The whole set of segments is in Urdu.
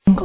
السلام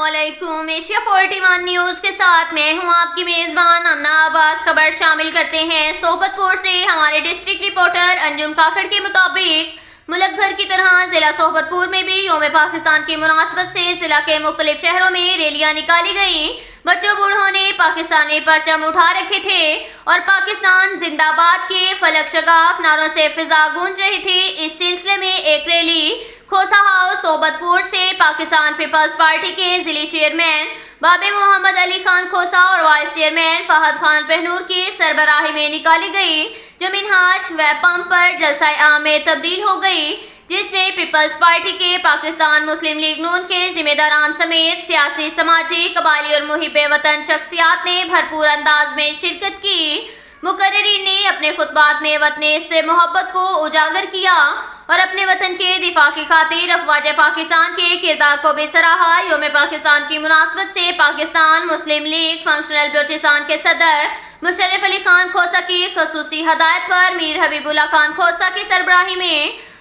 علیکم، ایشیا 41 نیوز کے ساتھ میں ہوں آپ کی میزبان آمنہ عباس۔ خبر شامل کرتے ہیں صحبت پور سے۔ ہمارے ڈسٹرکٹ رپورٹر انجم کاکڑ کے مطابق ملک بھر کی طرح ضلع صحبت پور میں بھی یوم پاکستان کی مناسبت سے ضلع کے مختلف شہروں میں ریلیاں نکالی گئیں۔ بچوں بوڑھوں نے پاکستانی پرچم اٹھا رکھے تھے اور پاکستان زندہ باد کے فلک شگاف نعروں سے فضا گونج رہی تھی۔ اس سلسلے میں ایک ریلی کھوسا ہاؤس صحبت پور سے پاکستان پیپلز پارٹی کے ضلعی چیئرمین بابے محمد علی خان کھوسا اور وائس چیئرمین فہد خان پہنور کی سربراہی میں نکالی گئی، جو منہاج و پمپ پر جلسہ عام میں تبدیل ہو گئی، جس میں پیپلز پارٹی کے پاکستان مسلم لیگ نون کے ذمہ داران سمیت سیاسی، سماجی، قبائلی اور محب وطن شخصیات نے بھرپور انداز میں شرکت کی۔ مقررین نے اپنے خطبات میں وطن سے محبت کو اجاگر کیا اور اپنے وطن کے دفاع کی خاطر افواج پاکستان کے کردار کو بھی سراہا۔ یوم پاکستان کی مناسبت سے پاکستان مسلم لیگ فنکشنل بلوچستان کے صدر مشرف علی خان کھوسا کی خصوصی ہدایت پر میر حبیب اللہ خان کھوسا کی سربراہی میں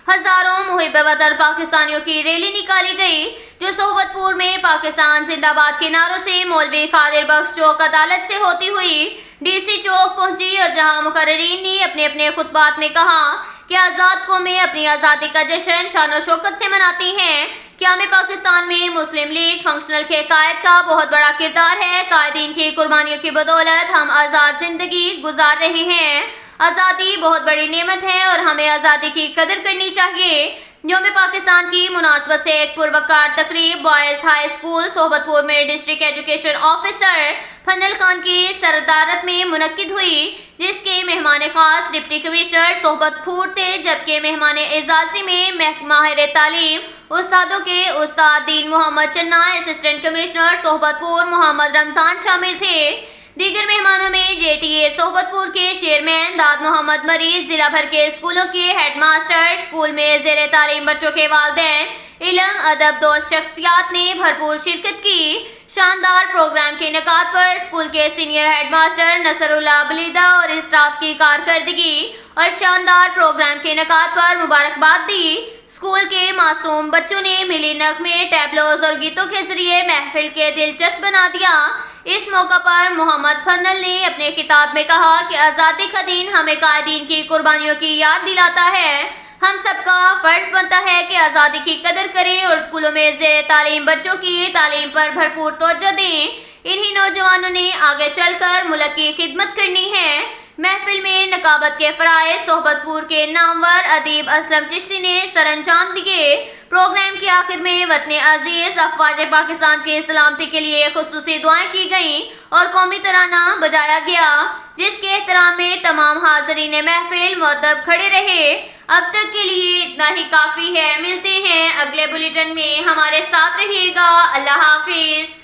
ہزاروں محب وطن پاکستانیوں کی ریلی نکالی گئی، جو صحبت پور میں پاکستان زندہ باد کے نعروں سے مولوی قادر بخش چوک عدالت سے ہوتی ہوئی ڈی سی چوک پہنچی، اور جہاں مقررین نے اپنے اپنے خطبات میں کہا کہ آزاد قومیں اپنی آزادی کا جشن شان و شوکت سے مناتی ہیں۔ قیام پاکستان میں مسلم لیگ فنکشنل کے قائد کا بہت بڑا کردار ہے۔ قائدین کی قربانیوں کی بدولت ہم آزاد زندگی گزار رہے ہیں۔ آزادی بہت بڑی نعمت ہے اور ہمیں آزادی کی قدر کرنی چاہیے۔ یوم پاکستان کی مناسبت سے ایک پروقار تقریب بوائز ہائی اسکول صحبت پور میں district education officer final Khan کی صدارت میں منعقد ہوئی، جس کے مہمان خاص ڈپٹی کمشنر صحبت پور تھے، جبکہ مہمان اعزازی میں ماہر تعلیم استادوں کے استاد دین محمد چنا، اسسٹنٹ کمشنر صحبت پور محمد رمضان شامل تھے۔ دیگر مہمانوں میں جے ٹی اے صحبت پور کے چیئرمین داد محمد مریض، ضلع بھر کے اسکولوں کے ہیڈ ماسٹر، اسکول میں زیر تعلیم بچوں کے والدین، علم ادب دوست شخصیات نے بھرپور شرکت کی۔ شاندار پروگرام کے انعقاد پر اسکول کے سینئر ہیڈ ماسٹر نصر اللہ بلیدہ اور اسٹاف کی کارکردگی اور شاندار پروگرام کے انعقاد پر مبارکباد دی۔ اسکول کے معصوم بچوں نے ملی نغمے، ٹیبلوز اور گیتوں کے ذریعے محفل کے دلچسپ بنا دیا۔ اس موقع پر محمد فنل نے اپنے خطاب میں کہا کہ آزادی کا دن ہمیں قائدین کی قربانیوں کی یاد دلاتا ہے۔ ہم سب کا فرض بنتا ہے کہ آزادی کی قدر کریں اور اسکولوں میں زیر تعلیم بچوں کی تعلیم پر بھرپور توجہ دیں۔ انہی نوجوانوں نے آگے چل کر ملک کی خدمت کرنی ہے۔ محفل میں نقابت کے فرائض صحبت پور کے نامور ادیب اسلم چشتی نے سر انجام دیے۔ پروگرام کے آخر میں وطن عزیز افواج پاکستان کی سلامتی کے لیے خصوصی دعائیں کی گئیں اور قومی ترانہ بجایا گیا، جس کے احترام میں تمام حاضرین محفل مؤدب کھڑے رہے۔ اب تک کے لیے اتنا ہی کافی ہے۔ ملتے ہیں اگلے بلیٹن میں، ہمارے ساتھ رہیے گا۔ اللہ حافظ۔